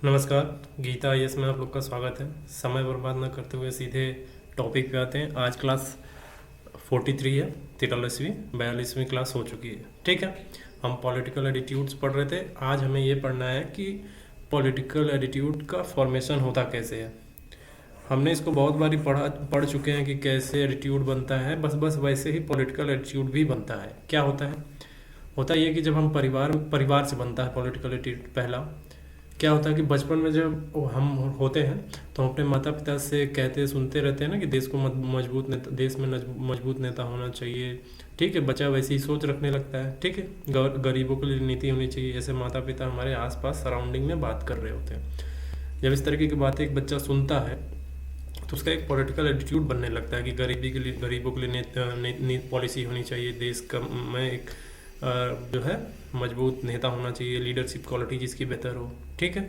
नमस्कार। गीता आईएएस में आप लोग का स्वागत है। समय बर्बाद न करते हुए सीधे टॉपिक पे आते हैं। आज क्लास 43 है, 43वीं क्लास हो चुकी है। ठीक है, हम पॉलिटिकल एटीट्यूड्स पढ़ रहे थे। आज हमें ये पढ़ना है कि पॉलिटिकल एटीट्यूड का फॉर्मेशन होता कैसे है। हमने इसको बहुत बारी पढ़ चुके हैं कि कैसे एटीट्यूड बनता है। बस वैसे ही पॉलिटिकल एटीट्यूड भी बनता है। क्या होता है? होता ये कि जब हम परिवार से बनता है पॉलिटिकल एटीट्यूड। पहला क्या होता है कि बचपन में जब हम होते हैं तो हम अपने माता पिता से कहते सुनते रहते हैं ना कि देश में मजबूत नेता होना चाहिए। ठीक है, बच्चा वैसी ही सोच रखने लगता है। ठीक है, गरीबों के लिए नीति होनी चाहिए, ऐसे माता पिता हमारे आसपास सराउंडिंग में बात कर रहे होते हैं। जब इस तरीके की बातें एक बच्चा सुनता है तो उसका एक पॉलिटिकल एटीट्यूड बनने लगता है कि गरीबों के लिए पॉलिसी होनी चाहिए, देश का में एक जो है मजबूत नेता होना चाहिए, लीडरशिप क्वालिटी जिसकी बेहतर हो। ठीक है,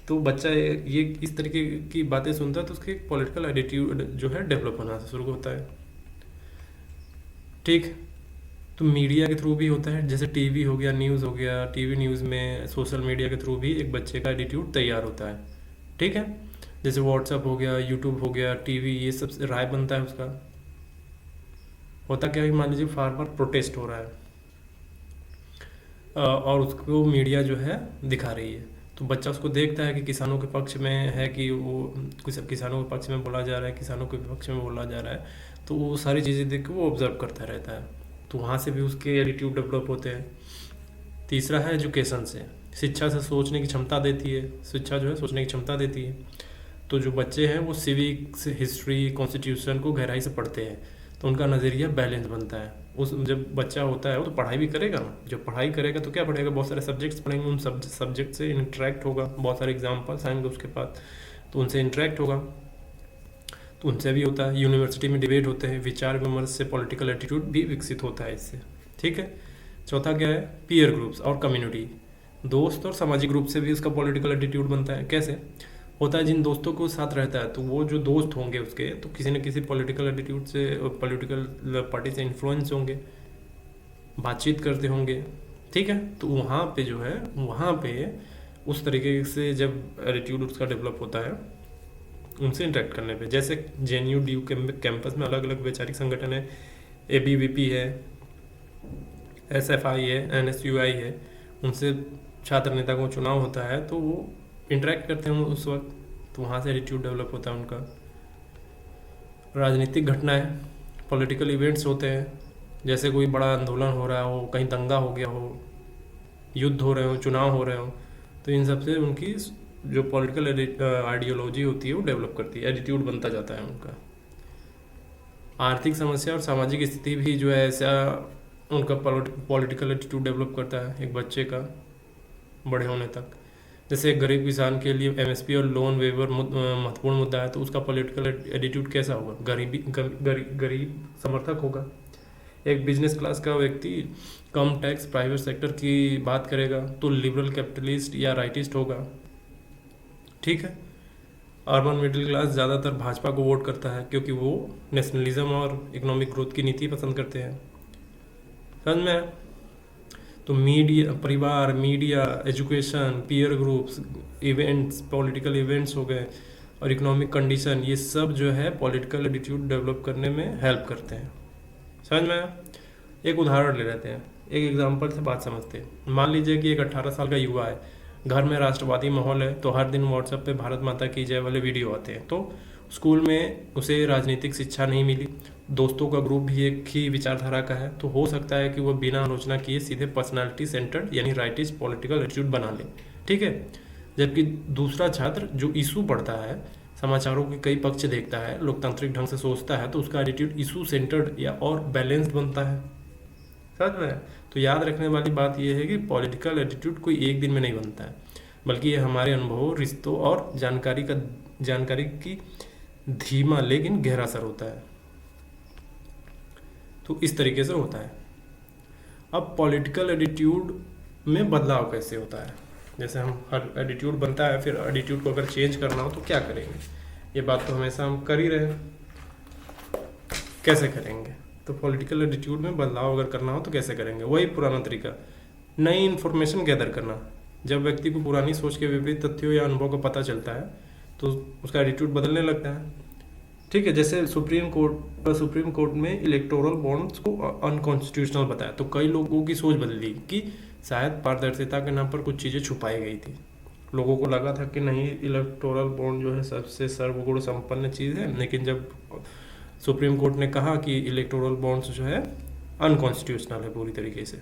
तो बच्चा ये इस तरीके की बातें सुनता है तो उसके पॉलिटिकल एटीट्यूड जो है डेवलप होना शुरू होता है। ठीक, तो मीडिया के थ्रू भी होता है, जैसे टीवी हो गया, न्यूज़ हो गया। टीवी न्यूज़ में सोशल मीडिया के थ्रू भी एक बच्चे का एटीट्यूड तैयार होता है। ठीक है, जैसे व्हाट्सअप हो गया, यूट्यूब हो गया, टीवी, ये सब से राय बनता है उसका। होता क्या है कि मान लीजिए फार्मर प्रोटेस्ट हो रहा है और उसको मीडिया जो है दिखा रही है, तो बच्चा उसको देखता है कि किसानों के पक्ष में है, कि वो कुछ किसानों के पक्ष में बोला जा रहा है, किसानों के पक्ष में बोला जा रहा है। तो वो सारी चीज़ें देख के वो ऑब्जर्व करता रहता है, तो वहाँ से भी उसके एटीट्यूड डेवलप होते हैं। तीसरा है एजुकेशन से, शिक्षा से सोचने की क्षमता देती है। शिक्षा जो है सोचने की क्षमता देती है। तो जो बच्चे हैं वो सिविक्स, हिस्ट्री, कॉन्स्टिट्यूशन को गहराई से पढ़ते हैं, तो उनका नज़रिया बैलेंस बनता है। उस जब बच्चा होता है वो तो पढ़ाई भी करेगा ना। जब पढ़ाई करेगा तो क्या पढ़ेगा? बहुत सारे सब्जेक्ट्स पढ़ेंगे, उन सब्जेक्ट से इंटरेक्ट होगा, बहुत सारे एग्जाम्पल्स आएंगे उसके पास, तो उनसे इंटरेक्ट होगा, तो उनसे भी होता है। यूनिवर्सिटी में डिबेट होते हैं, विचार विमर्श से पॉलिटिकल एटीट्यूड भी विकसित होता है इससे। ठीक है, चौथा क्या है? पीयर ग्रुप्स और कम्युनिटी, दोस्त और सामाजिक ग्रुप से भी उसका पॉलिटिकल एटीट्यूड बनता है। कैसे होता है? जिन दोस्तों को साथ रहता है तो वो जो दोस्त होंगे उसके, तो किसी न किसी पॉलिटिकल एटीट्यूड से, पॉलिटिकल पार्टी से इन्फ्लुएंस होंगे, बातचीत करते होंगे। ठीक है, तो वहाँ पे जो है, वहाँ पे उस तरीके से जब एटीट्यूड उसका डेवलप होता है उनसे इंटरेक्ट करने पे। जैसे JNU कैंपस में अलग अलग वैचारिक संगठन है, ABVP है, SFI है, NSUI है। उनसे छात्र नेता को चुनाव होता है तो वो इंटरेक्ट करते हैं उस वक्त, तो वहाँ से एटीट्यूड डेवलप होता है उनका। राजनीतिक घटनाएं, पॉलिटिकल इवेंट्स होते हैं, जैसे कोई बड़ा आंदोलन हो रहा हो, कहीं दंगा हो गया हो, युद्ध हो रहे हो, चुनाव हो रहे हो, तो इन सब से उनकी जो पॉलिटिकल आइडियोलॉजी होती है वो डेवलप करती है, एटीट्यूड बनता जाता है उनका। आर्थिक समस्या और सामाजिक स्थिति भी जो है ऐसा उनका पॉलिटिकल एटीट्यूड डेवलप करता है एक बच्चे का बड़े होने तक। जैसे एक गरीब किसान के लिए MSP और लोन वेवर महत्वपूर्ण मुद्दा है, तो उसका पॉलिटिकल एटीट्यूड कैसा होगा? गरीब समर्थक होगा। एक बिजनेस क्लास का व्यक्ति कम टैक्स, प्राइवेट सेक्टर की बात करेगा तो लिबरल कैपिटलिस्ट या राइटिस्ट होगा। ठीक है, अर्बन मिडिल क्लास ज़्यादातर भाजपा को वोट करता है क्योंकि वो नेशनलिज्म और इकोनॉमिक ग्रोथ की नीति पसंद करते हैं। समझ में? तो मीडिया, परिवार, media, education, peer groups, events, political events हो गए, और इकोनॉमिक कंडीशन, ये सब जो है पॉलिटिकल एटीट्यूड डेवलप करने में हेल्प करते हैं। समझ में? एक उदाहरण ले लेते हैं, एक एग्जांपल से बात समझते हैं। मान लीजिए कि एक 18 साल का युवा है, घर में राष्ट्रवादी माहौल है, तो हर दिन व्हाट्सएप पे भारत माता की जय वाले वीडियो आते हैं। तो स्कूल में उसे राजनीतिक शिक्षा नहीं मिली, दोस्तों का ग्रुप भी एक ही विचारधारा का है, तो हो सकता है कि वह बिना आलोचना किए सीधे पर्सनालिटी सेंटर्ड यानी राइटिस्ट पॉलिटिकल एटीट्यूड बना ले। ठीक है, जबकि दूसरा छात्र जो इशू पढ़ता है, समाचारों के कई पक्ष देखता है, लोकतांत्रिक ढंग से सोचता है, तो उसका एटीट्यूड इशू सेंटर्ड या और बैलेंस्ड बनता है। समझ में? तो याद रखने वाली बात यह है कि पॉलिटिकल एटीट्यूड कोई एक दिन में नहीं बनता है, बल्कि ये हमारे अनुभवों, रिश्तों और जानकारी की धीमा लेकिन गहरा असर होता है। तो इस तरीके से होता है। अब पॉलिटिकल एटीट्यूड में बदलाव कैसे होता है? जैसे हम हर एटीट्यूड बनता है, फिर एटीट्यूड को अगर चेंज करना हो तो क्या करेंगे? ये बात तो हमेशा हम कर ही रहे हैं, कैसे करेंगे? तो पॉलिटिकल एटीट्यूड में बदलाव अगर करना हो तो कैसे करेंगे? वही पुराना तरीका, नई इन्फॉर्मेशन गैदर करना। जब व्यक्ति को पुरानी सोच के विपरीत तथ्यों या अनुभव का पता चलता है तो उसका एटीट्यूड बदलने लगता है। ठीक है, जैसे सुप्रीम कोर्ट में इलेक्टोरल बॉन्ड्स को अनकॉन्स्टिट्यूशनल बताया तो कई लोगों की सोच बदली कि शायद पारदर्शिता के नाम पर कुछ चीज़ें छुपाई गई थी। लोगों को लगा था कि नहीं, इलेक्टोरल बॉन्ड जो है सबसे सर्वगुण संपन्न चीज़ है, लेकिन जब सुप्रीम कोर्ट ने कहा कि इलेक्टोरल बॉन्ड्स जो है अनकॉन्स्टिट्यूशनल है पूरी तरीके से,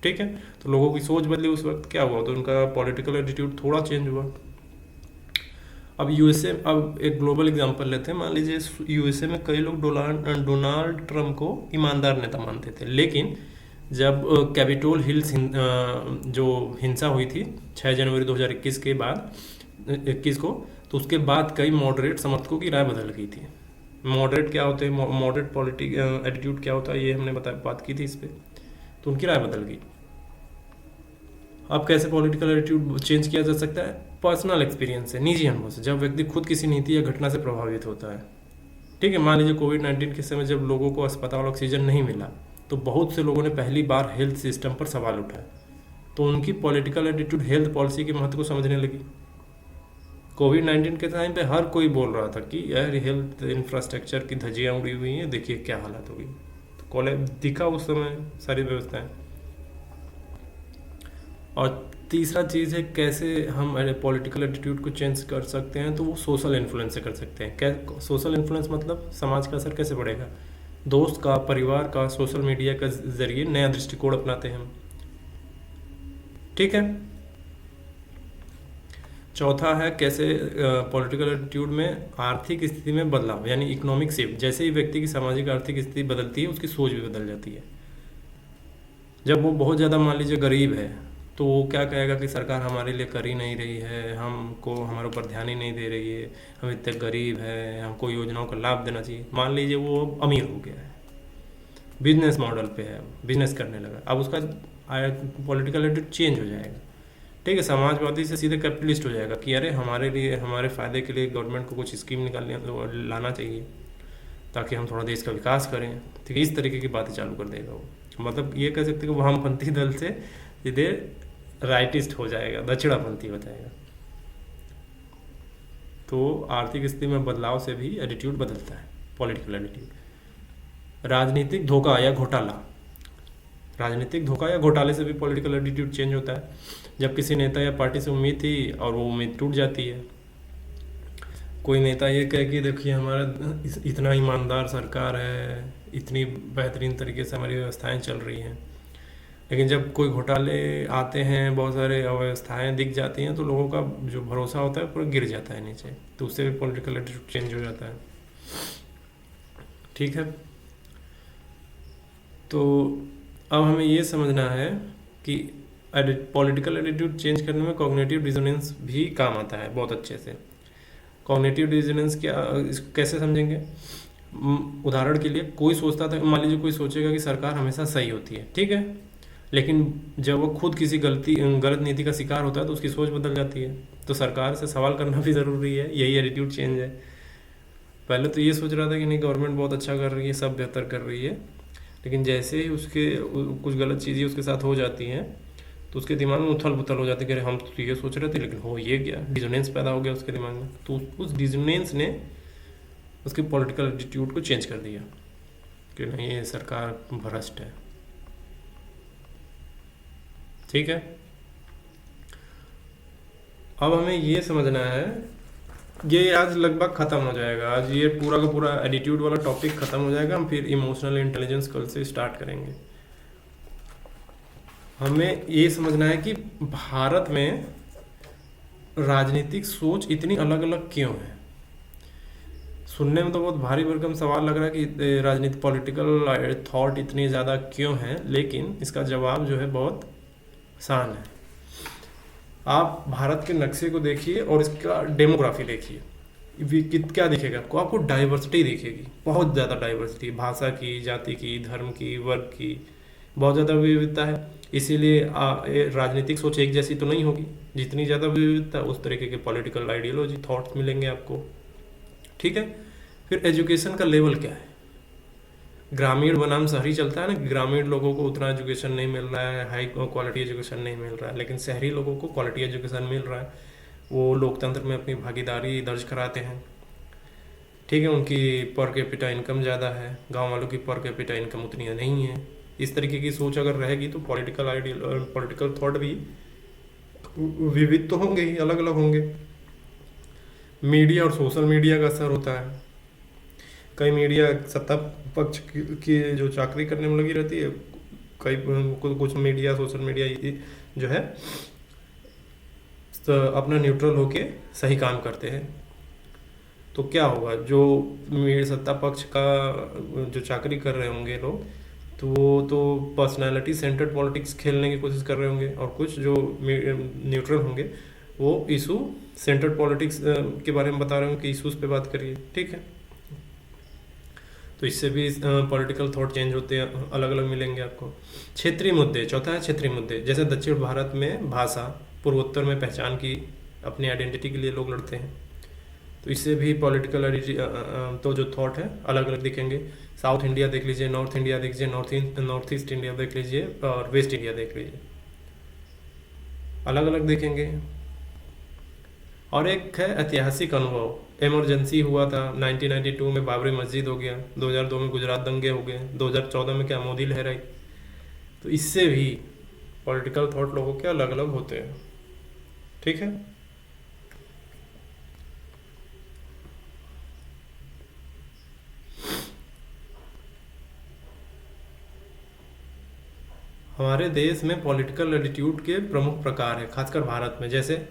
ठीक है, तो लोगों की सोच बदली। उस वक्त क्या हुआ, तो उनका पॉलिटिकल एटीट्यूड थोड़ा चेंज हुआ। अब यूएसए, अब एक ग्लोबल एग्जांपल लेते हैं। मान लीजिए यूएसए में कई लोग डोनाल्ड ट्रंप को ईमानदार नेता मानते थे, लेकिन जब कैपिटोल हिल्स जो हिंसा हुई थी 6 जनवरी 2021 के बाद 21 को, तो उसके बाद कई मॉडरेट समर्थकों की राय बदल गई थी। मॉडरेट क्या होते हैं, मॉडरेट पॉलिटिक एटीट्यूड क्या होता है, ये हमने बात की थी इस पर, तो उनकी राय बदल गई। अब कैसे पॉलिटिकल एटीट्यूड चेंज किया जा सकता है? पर्सनल एक्सपीरियंस से, निजी अनुभव से, जब व्यक्ति खुद किसी नीति या घटना से प्रभावित होता है। ठीक है, मान लीजिए कोविड-19 के समय जब लोगों को अस्पताल ऑक्सीजन नहीं मिला तो बहुत से लोगों ने पहली बार हेल्थ सिस्टम पर सवाल उठाए, तो उनकी पॉलिटिकल एटीट्यूड हेल्थ पॉलिसी के महत्व को समझने लगी। कोविड-19 के टाइम पे हर कोई बोल रहा था कि यार हेल्थ इंफ्रास्ट्रक्चर की धज्जियाँ उड़ी हुई हैं, देखिए क्या हालत होगी, तो कॉलेज दिखा उस समय सारी व्यवस्थाएं। और तीसरा चीज़ है कैसे हम पॉलिटिकल एटीट्यूड को चेंज कर सकते हैं, तो वो सोशल इन्फ्लुएंस से कर सकते हैं। क्या सोशल इन्फ्लुएंस मतलब समाज का असर कैसे पड़ेगा? दोस्त का, परिवार का, सोशल मीडिया का जरिए नया दृष्टिकोण अपनाते हैं हम। ठीक है, चौथा है कैसे पॉलिटिकल एटीट्यूड में आर्थिक स्थिति में बदलाव, यानी इकोनॉमिक शिफ्ट। जैसे ही व्यक्ति की सामाजिक आर्थिक स्थिति बदलती है उसकी सोच भी बदल जाती है। जब वो बहुत ज़्यादा मान लीजिए गरीब है तो वो क्या कहेगा कि सरकार हमारे लिए कर ही नहीं रही है, हमको हमारे ऊपर ध्यान ही नहीं दे रही है, हम इतने गरीब हैं, हमको योजनाओं का लाभ देना चाहिए। मान लीजिए वो अमीर हो गया है, बिजनेस मॉडल पे है, बिजनेस करने लगा, अब उसका पॉलिटिकल एटीट्यूड चेंज हो जाएगा। ठीक है, समाजवादी से सीधे कैपिटलिस्ट हो जाएगा कि अरे हमारे लिए, हमारे फ़ायदे के लिए गवर्नमेंट को कुछ स्कीम लाना चाहिए ताकि हम थोड़ा देश का विकास करें। ठीक है, इस तरीके की बातें चालू कर देगा वो। मतलब ये कह सकते हैं कि वामपंथी दल से सीधे राइटिस्ट हो जाएगा, दक्षिणापंथी हो जाएगा। तो आर्थिक स्थिति में बदलाव से भी एटीट्यूड बदलता है, पॉलिटिकल एटीट्यूड। राजनीतिक धोखा या घोटाला, राजनीतिक धोखा या घोटाले से भी पॉलिटिकल एटीट्यूड चेंज होता है। जब किसी नेता या पार्टी से उम्मीद थी और वो उम्मीद टूट जाती है। कोई नेता ये कहे कि देखिए हमारा इतना ईमानदार सरकार है, इतनी बेहतरीन तरीके से हमारी व्यवस्थाएं चल रही हैं, लेकिन जब कोई घोटाले आते हैं, बहुत सारे अव्यवस्थाएं दिख जाती हैं, तो लोगों का जो भरोसा होता है पूरा गिर जाता है नीचे, तो उससे भी पॉलिटिकल एटीट्यूड चेंज हो जाता है। ठीक है, तो अब हमें ये समझना है कि पॉलिटिकल एटीट्यूड चेंज करने में कॉग्निटिव डिसोनेंस भी काम आता है बहुत अच्छे से। कॉग्निटिव डिसोनेंस क्या, कैसे समझेंगे? उदाहरण के लिए कोई सोचता था, मान लीजिए कोई सोचेगा कि सरकार हमेशा सही होती है, ठीक है, लेकिन जब वो खुद किसी गलत नीति का शिकार होता है तो उसकी सोच बदल जाती है। तो सरकार से सवाल करना भी ज़रूरी है, यही एटीट्यूड चेंज है। पहले तो ये सोच रहा था कि नहीं गवर्नमेंट बहुत अच्छा कर रही है, सब बेहतर कर रही है, लेकिन जैसे ही उसके कुछ गलत चीज़ें उसके साथ हो जाती हैं तो उसके दिमाग में उथल पुथल हो जाती है कि अरे हम तो ये सोच रहे थे लेकिन हो ये गया, डिसोनेंस पैदा हो गया उसके दिमाग में। तो उस डिसोनेंस ने उसके पॉलिटिकल एटीट्यूड को चेंज कर दिया कि नहीं ये सरकार भ्रष्ट है। ठीक है, अब हमें ये समझना है, ये आज लगभग ख़त्म हो जाएगा, आज ये पूरा का पूरा एटीट्यूड वाला टॉपिक ख़त्म हो जाएगा। हम फिर इमोशनल इंटेलिजेंस कल से स्टार्ट करेंगे। हमें ये समझना है कि भारत में राजनीतिक सोच इतनी अलग अलग क्यों है। सुनने में तो बहुत भारी भरकम सवाल लग रहा है कि राजनीति पॉलिटिकल थॉट इतनी ज़्यादा क्यों है, लेकिन इसका जवाब जो है बहुत आसान है। आप भारत के नक्शे को देखिए और इसका डेमोग्राफी देखिए, क्या दिखेगा आपको? आपको डाइवर्सिटी दिखेगी, बहुत ज़्यादा डाइवर्सिटी, भाषा की, जाति की, धर्म की, वर्ग की, बहुत ज़्यादा विविधता है। इसीलिए राजनीतिक सोच एक जैसी तो नहीं होगी। जितनी ज़्यादा विविधता उस तरीके के पॉलिटिकल आइडियोलॉजी, थॉट्स मिलेंगे आपको। ठीक है, फिर एजुकेशन का लेवल क्या है? ग्रामीण बनाम शहरी चलता है ना, ग्रामीण लोगों को उतना एजुकेशन नहीं मिल रहा है, हाई क्वालिटी एजुकेशन नहीं मिल रहा है, लेकिन शहरी लोगों को क्वालिटी एजुकेशन मिल रहा है। वो लोकतंत्र में अपनी भागीदारी दर्ज कराते हैं। ठीक है, उनकी पर कैपिटा इनकम ज़्यादा है, गांव वालों की पर कैपिटा इनकम उतनी नहीं है। इस तरीके की सोच अगर रहेगी तो पॉलिटिकल थॉट भी विविध तो होंगे ही, अलग अलग होंगे। मीडिया और सोशल मीडिया का असर होता है। कई मीडिया सत्ता पक्ष की जो चाकरी करने में लगी रहती है, कई कुछ मीडिया सोशल मीडिया जो है तो अपना न्यूट्रल होके सही काम करते हैं। तो क्या होगा, जो सत्ता पक्ष का जो चाकरी कर रहे होंगे लोग, तो वो तो पर्सनालिटी सेंटर्ड पॉलिटिक्स खेलने की कोशिश कर रहे होंगे, और कुछ जो न्यूट्रल होंगे वो इशू सेंटर्ड पॉलिटिक्स के बारे में बता रहे होंगे कि इशूज़ पे बात करिए। ठीक है, तो इससे भी पॉलिटिकल थॉट चेंज होते हैं, अलग अलग मिलेंगे आपको। क्षेत्रीय मुद्दे, चौथा है क्षेत्रीय मुद्दे। जैसे दक्षिण भारत में भाषा, पूर्वोत्तर में पहचान की, अपनी आइडेंटिटी के लिए लोग लड़ते हैं, तो इससे भी पॉलिटिकल तो जो थॉट है अलग अलग दिखेंगे। साउथ इंडिया देख लीजिए, नॉर्थ इंडिया देख लीजिए, नॉर्थ ईस्ट इंडिया देख लीजिए, और वेस्ट इंडिया देख लीजिए, अलग अलग देखेंगे। और एक है ऐतिहासिक अनुभव। इमरजेंसी हुआ था 1992 में, बाबरी मस्जिद हो गया, 2002 में गुजरात दंगे हो गए, 2014 में क्या मोदी लहर आई। तो इससे भी पॉलिटिकल थॉट लोगों के अलग अलग होते हैं। ठीक है, हमारे देश में पॉलिटिकल एटीट्यूड के प्रमुख प्रकार है, खासकर भारत में। जैसे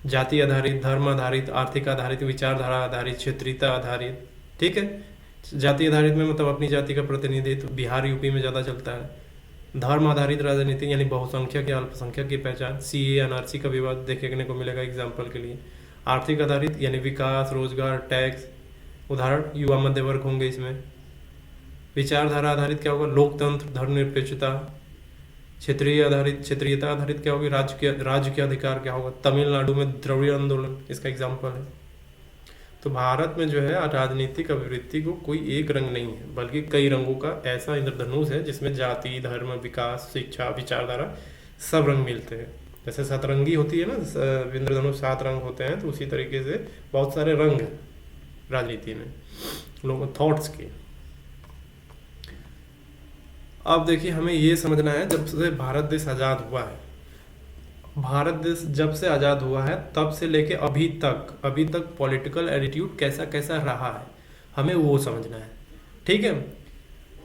जाति आधारित, धर्म आधारित, आर्थिक आधारित, विचारधारा आधारित, क्षेत्रीयता आधारित। ठीक है, जाति आधारित में मतलब अपनी जाति का प्रतिनिधित्व, बिहार यूपी में ज़्यादा चलता है। धर्म आधारित राजनीति यानी बहुसंख्यक या अल्पसंख्यक की पहचान, सीए एनआरसी का विवाद देखने को मिलेगा एग्जाम्पल के लिए। आर्थिक आधारित यानी विकास, रोजगार, टैक्स, उदाहरण युवा मध्य वर्ग होंगे इसमें। विचारधारा आधारित क्या होगा, लोकतंत्र, धर्मनिरपेक्षता। क्षेत्रीयता आधारित क्या होगी, राज्य के अधिकार क्या होगा, तमिलनाडु में द्रविड़ आंदोलन इसका एग्जाम्पल है। तो भारत में जो है राजनीतिक अभिवृद्धि को कोई एक रंग नहीं है, बल्कि कई रंगों का ऐसा इंद्रधनुष है जिसमें जाति, धर्म, विकास, शिक्षा, विचारधारा सब रंग मिलते हैं। जैसे सतरंगी होती है ना, इंद्रधनुष 7 रंग होते हैं, तो उसी तरीके से बहुत सारे रंग हैं राजनीति में लोगों थॉट्स के। अब देखिए, हमें ये समझना है, जब से भारत देश आज़ाद हुआ है, भारत देश जब से आज़ाद हुआ है तब से लेके अभी तक पॉलिटिकल एटीट्यूड कैसा कैसा रहा है, हमें वो समझना है। ठीक है,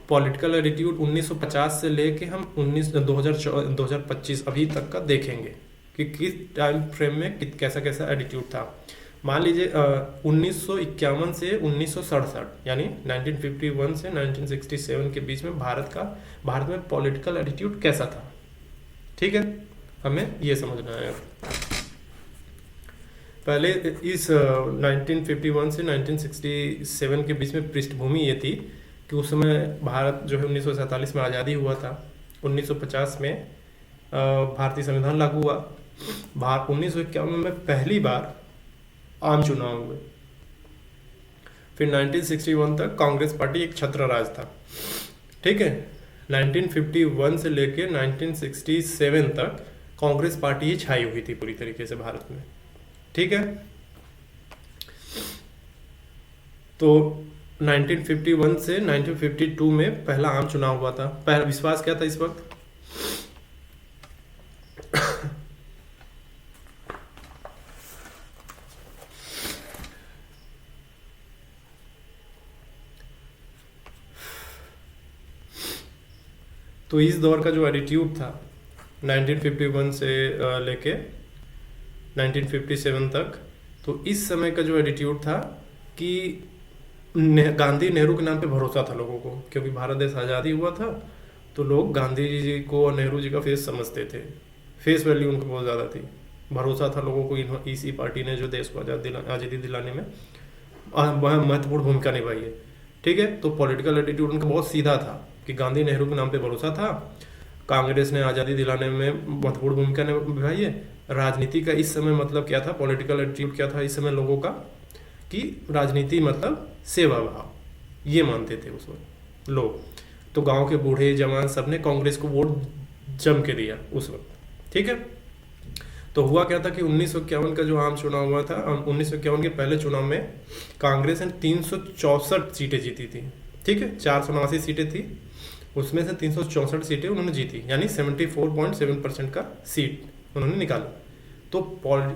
पॉलिटिकल एटीट्यूड 1950 से लेके हम 2025 अभी तक का देखेंगे कि किस टाइम फ्रेम में कैसा कैसा एटीट्यूड था। मान लीजिए 1951 से 1967 यानी 1951 से 1967 के बीच में भारत में पॉलिटिकल एटीट्यूड कैसा था। ठीक है, हमें ये समझना है। पहले इस 1951 से 1967 के बीच में पृष्ठभूमि ये थी कि उस समय भारत जो है 1947 में आज़ादी हुआ था, 1950 में भारतीय संविधान लागू हुआ, 1951 में पहली बार आम चुनाव हुए, फिर 1961 तक कांग्रेस पार्टी एक छत्र राज था। ठीक है, 1951 से लेके 1967 तक कांग्रेस पार्टी ही छाई हुई थी पूरी तरीके से भारत में। ठीक है, तो 1951 से 1952 में पहला आम चुनाव हुआ था। पहला विश्वास क्या था इस वक्त, तो इस दौर का जो एटीट्यूड था 1951 से लेके 1957 तक, तो इस समय का जो एटीट्यूड था कि गांधी नेहरू के नाम पे भरोसा था लोगों को, क्योंकि भारत देश आज़ादी हुआ था तो लोग गांधी जी को और नेहरू जी का फेस समझते थे, फेस वैल्यू उनको बहुत ज़्यादा थी, भरोसा था लोगों को इसी पार्टी ने जो देश को आज़ादी दिलाने में महत्वपूर्ण भूमिका निभाई है। ठीक है, तो पॉलिटिकल एटीट्यूड उनका बहुत सीधा था कि गांधी नेहरू के नाम पे भरोसा था, कांग्रेस ने आज़ादी दिलाने में महत्वपूर्ण भूमिका निभाई है। राजनीति का इस समय मतलब क्या था, पॉलिटिकल एटीट्यूड क्या था इस समय लोगों का, कि राजनीति मतलब सेवा भाव, ये मानते थे उस वक्त। लोग, तो गांव के बूढ़े जवान सब ने कांग्रेस को वोट जम के दिया उस वक्त। ठीक है, तो हुआ क्या था कि 1951 का जो आम चुनाव हुआ था, 1951 के पहले चुनाव में कांग्रेस ने 364 सीटें जीती थी। ठीक है, 479 सीटें थी, उसमें से 364 सीटें उन्होंने जीती, यानी 74.7% का सीट उन्होंने निकाला। तो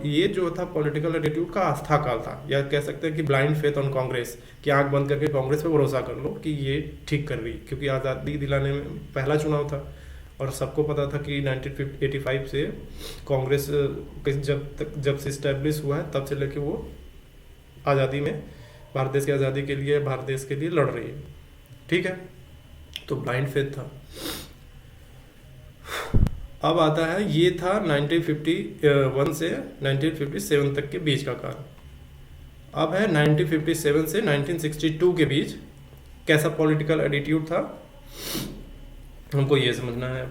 ये जो था पॉलिटिकल एटीट्यूड का आस्था काल था, या कह सकते हैं कि ब्लाइंड फेथ ऑन कांग्रेस, कि आंख बंद करके कांग्रेस पे भरोसा कर लो कि ये ठीक कर रही, क्योंकि आज़ादी दिलाने में पहला चुनाव था और सबको पता था कि 1985 से कांग्रेस जब से इस्टेब्लिश हुआ है तब से लेके वो आज़ादी में, भारत देश की आज़ादी के लिए, भारत देश के लिए लड़ रही है। ठीक है, तो ब्लाइंड फेथ था। अब आता है, ये था 1951 से 1957 तक के बीच का काल। अब है 1957 से 1962 के बीच कैसा पॉलिटिकल एटीट्यूड था, हमको ये समझना है।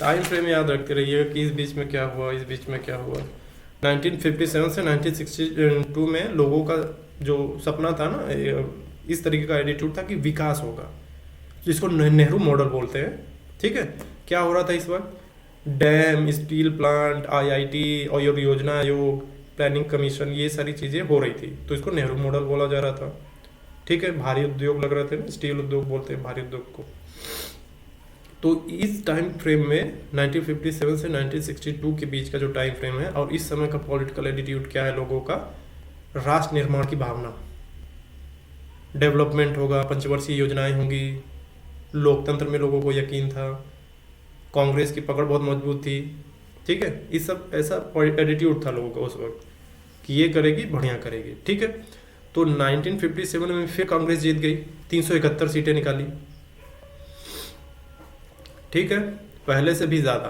टाइम फ्रेम याद रखते रहिए कि इस बीच में क्या हुआ, इस बीच में क्या हुआ। 1957 से 1962 में लोगों का जो सपना था ना, इस तरीके का एटीट्यूड था कि विकास होगा, जिसको नेहरू मॉडल बोलते हैं। ठीक है, क्या हो रहा था इस वक्त, डैम, स्टील प्लांट, आईआईटी और योजना आयोग, प्लानिंग कमीशन, ये सारी चीज़ें हो रही थी, तो इसको नेहरू मॉडल बोला जा रहा था। ठीक है, भारी उद्योग लग रहे थे ना, स्टील उद्योग बोलते हैं भारी उद्योग को। तो इस टाइम फ्रेम में 1957 से 1962 के बीच का जो टाइम फ्रेम है, और इस समय का पॉलिटिकल एटीट्यूड क्या है लोगों का, राष्ट्र निर्माण की भावना, डेवलपमेंट होगा, पंचवर्षीय योजनाएं होंगी, लोकतंत्र में लोगों को यकीन था, कांग्रेस की पकड़ बहुत मजबूत थी। ठीक है, इस सब ऐसा एटीट्यूड था लोगों का उस वक्त कि ये करेगी, बढ़िया करेगी। ठीक है, तो 1957 में फिर कांग्रेस जीत गई, 371 सीटें निकाली। ठीक है, पहले से भी ज़्यादा।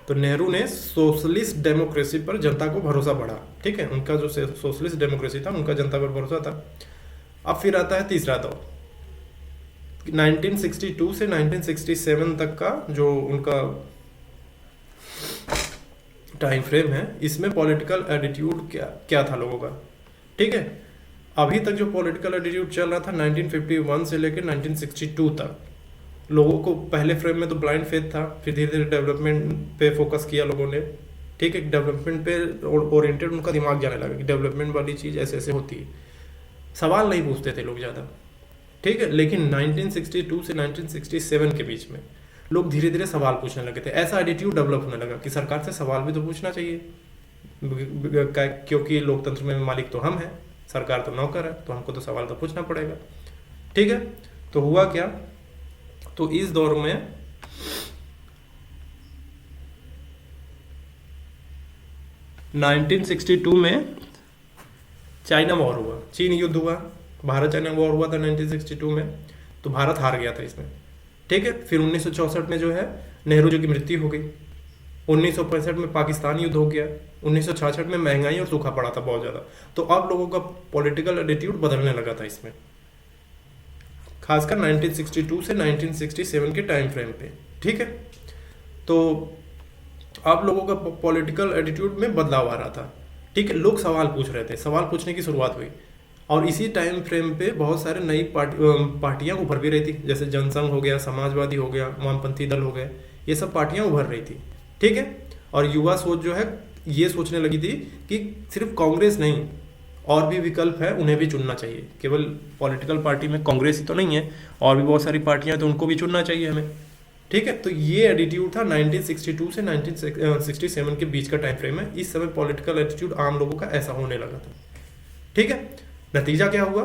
तो नेहरू ने सोशलिस्ट डेमोक्रेसी पर जनता को भरोसा बढ़ा। ठीक है, उनका जो सोशलिस्ट डेमोक्रेसी था, उनका जनता पर भरोसा था। अब फिर आता है तीसरा दौर, 1962 से 1967 तक का जो उनका टाइम फ्रेम है, इसमें पॉलिटिकल एटीट्यूड क्या था लोगों का। ठीक है, अभी तक जो पॉलिटिकल एटीट्यूड चल रहा था 1951 से लेकर 1962 तक, लोगों को पहले फ्रेम में तो ब्लाइंड फेथ था, फिर धीरे धीरे डेवलपमेंट पे फोकस किया लोगों ने। ठीक है, डेवलपमेंट पे ओरिएंटेड उनका दिमाग जाने लगा कि डेवलपमेंट वाली चीज़ ऐसे ऐसे होती है, सवाल नहीं पूछते थे लोग ज़्यादा। ठीक है, लेकिन 1962 से 1967 के बीच में लोग धीरे धीरे सवाल पूछने लगे थे। ऐसा एटीट्यूड डेवलप होने लगा कि सरकार से सवाल भी तो पूछना चाहिए, क्योंकि लोकतंत्र में मालिक तो हम हैं, सरकार तो नौकर है, तो हमको तो सवाल तो पूछना पड़ेगा। ठीक है, तो हुआ क्या, तो इस दौर में (1962) में चाइना वॉर हुआ, चीन युद्ध हुआ, भारत चाइना वॉर हुआ था 1962 में, तो भारत हार गया था इसमें। ठीक है, फिर 1964 में जो है नेहरू जी की मृत्यु हो गई, 1965 में पाकिस्तान युद्ध हो गया, 1966 में महंगाई और सूखा पड़ा था बहुत ज़्यादा। तो अब लोगों का पॉलिटिकल एटीट्यूड बदलने लगा था इसमें, खासकर 1962 से 1967 के टाइम फ्रेम पे। ठीक है, तो अब लोगों का पॉलिटिकल एटीट्यूड में बदलाव आ रहा था। ठीक है, लोग सवाल पूछ रहे थे, सवाल पूछने की शुरुआत हुई, और इसी टाइम फ्रेम पे बहुत सारे नई पार्टियां उभर भी रही थी, जैसे जनसंघ हो गया, समाजवादी हो गया, वामपंथी दल हो गए, ये सब पार्टियां उभर रही थी। ठीक है, और युवा सोच जो है ये सोचने लगी थी कि सिर्फ कांग्रेस नहीं, और भी विकल्प है, उन्हें भी चुनना चाहिए। केवल पॉलिटिकल पार्टी में कांग्रेस ही तो नहीं है, और भी बहुत सारी पार्टियां, तो उनको भी चुनना चाहिए हमें। ठीक है, तो ये एटीट्यूड था 1962 से 1967 के बीच का टाइम फ्रेम है। इस समय पॉलिटिकल एटीट्यूड आम लोगों का ऐसा होने लगा था। ठीक है, नतीजा क्या हुआ,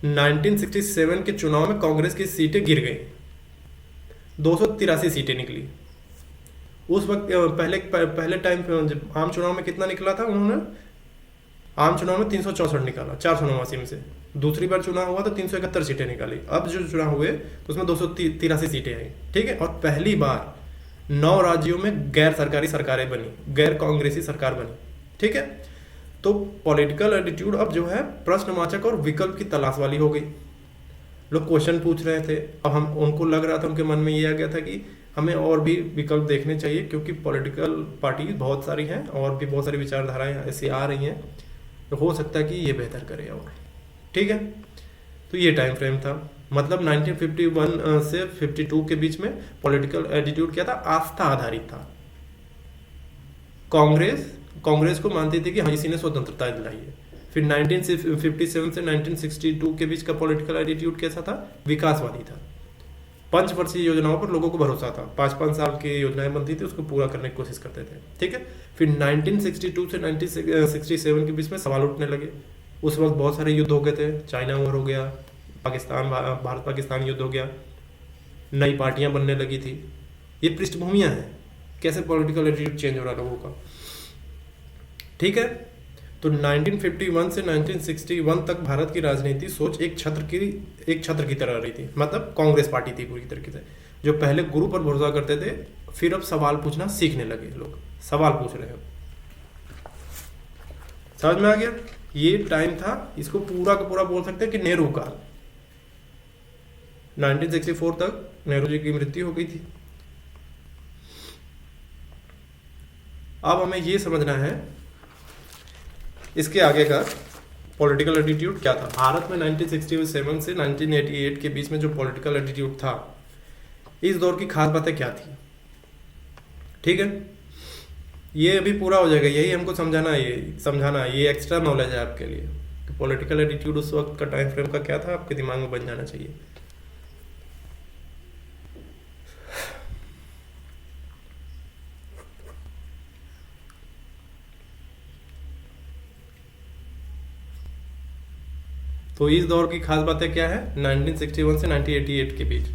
1967 के चुनाव में कांग्रेस की सीटें गिर गई, 283 सीटें निकली। उस वक्त पहले टाइम आम चुनाव में कितना निकला था, उन्होंने आम चुनाव में 364 निकाला 489 में से। दूसरी बार चुनाव हुआ तो 371 सीटें निकाली। अब जो चुनाव हुए तो उसमें 283 सीटें आई। ठीक है, और पहली बार 9 राज्यों में गैर सरकारी सरकारें बनी, गैर कांग्रेसी सरकार बनी। ठीक है, तो पॉलिटिकल एटीट्यूड अब जो है प्रश्नवाचक और विकल्प की तलाश वाली हो गई। लोग क्वेश्चन पूछ रहे थे, अब हम उनको लग रहा था, उनके मन में ये आ गया था कि हमें और भी विकल्प देखने चाहिए, क्योंकि पॉलिटिकल पार्टी बहुत सारी हैं और भी बहुत सारी विचारधाराएं ऐसी आ रही हैं, तो हो सकता है कि ये बेहतर करे। और ठीक है, तो ये टाइम फ्रेम था। मतलब 1951 से 52 के बीच में पॉलिटिकल एटीट्यूड क्या था, आस्था आधारित था। कांग्रेस को मानती थी कि हाँ इसी ने स्वतंत्रता दिलाई है। फिर 1957 से 1962 के बीच का पॉलिटिकल एटीट्यूड कैसा था, विकासवादी था। पंचवर्षीय योजनाओं पर लोगों को भरोसा था, 5-5 साल की योजनाएं बनती थी उसको पूरा करने की कोशिश करते थे। ठीक है, फिर 1962 से 1967 के बीच में सवाल उठने लगे। उस वक्त बहुत सारे युद्ध हो गए थे, चाइना वॉर हो गया, भारत पाकिस्तान युद्ध हो गया, नई पार्टियां बनने लगी थी। ये पृष्ठभूमियां हैं कैसे पॉलिटिकल एटीट्यूड चेंज हो रहा लोगों का। ठीक है, तो 1951 से 1961 तक भारत की राजनीति सोच एक छत्र की तरह रही थी। मतलब कांग्रेस पार्टी थी पूरी तरीके से, जो पहले गुरु पर भरोसा करते थे, फिर अब सवाल पूछना सीखने लगे। लोग सवाल पूछ रहे हैं। समझ में आ गया? ये टाइम था, इसको पूरा का पूरा बोल सकते हैं कि नेहरू काल। 1964 तक नेहरू जी की मृत्यु हो गई थी। अब हमें ये समझना है इसके आगे का पॉलिटिकल एटीट्यूड क्या था। भारत में 1967 से 1988 के बीच में जो पॉलिटिकल एटीट्यूड था, इस दौर की खास बातें क्या थी। ठीक है, ये अभी पूरा हो जाएगा, यही हमको समझाना, ये एक्स्ट्रा नॉलेज है आपके लिए कि पॉलिटिकल एटीट्यूड उस वक्त का टाइम फ्रेम का क्या था, आपके दिमाग में बन जाना चाहिए। तो इस दौर की खास बातें क्या है 1961 से 1988 के बीच।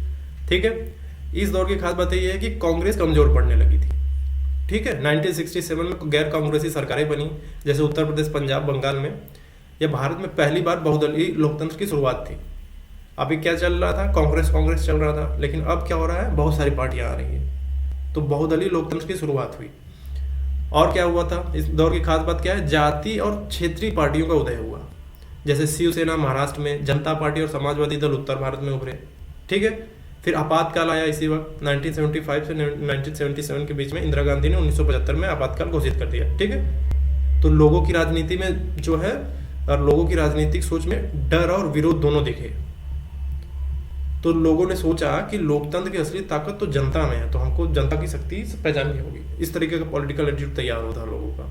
ठीक है, इस दौर की खास बातें ये है कि कांग्रेस कमजोर पड़ने लगी थी। ठीक है, 1967 में गैर कांग्रेसी सरकारें बनी, जैसे उत्तर प्रदेश, पंजाब, बंगाल में। यह भारत में पहली बार बहुदलीय लोकतंत्र की शुरुआत थी। अभी क्या चल रहा था, कांग्रेस चल रहा था, लेकिन अब क्या हो रहा है, बहुत सारी पार्टियां आ रही हैं, तो बहुदलीय लोकतंत्र की शुरुआत हुई। और क्या हुआ था, इस दौर की खास बात क्या है, जाति और क्षेत्रीय पार्टियों का उदय हुआ। जैसे शिवसेना महाराष्ट्र में, जनता पार्टी और समाजवादी दल उत्तर भारत में उभरे। ठीक है, फिर आपातकाल आया इसी वक्त 1975 से 1977 के बीच में। इंदिरा गांधी ने 1975 में आपातकाल घोषित कर दिया। ठीक है, तो लोगों की राजनीति में जो है, और लोगों की राजनीतिक सोच में डर और विरोध दोनों दिखे। तो लोगों ने सोचा कि लोकतंत्र की असली ताकत तो जनता में है, तो हमको जनता की शक्ति पहचाननी होगी। इस तरीके का पॉलिटिकल एटीट्यूड तैयार होता लोगों का,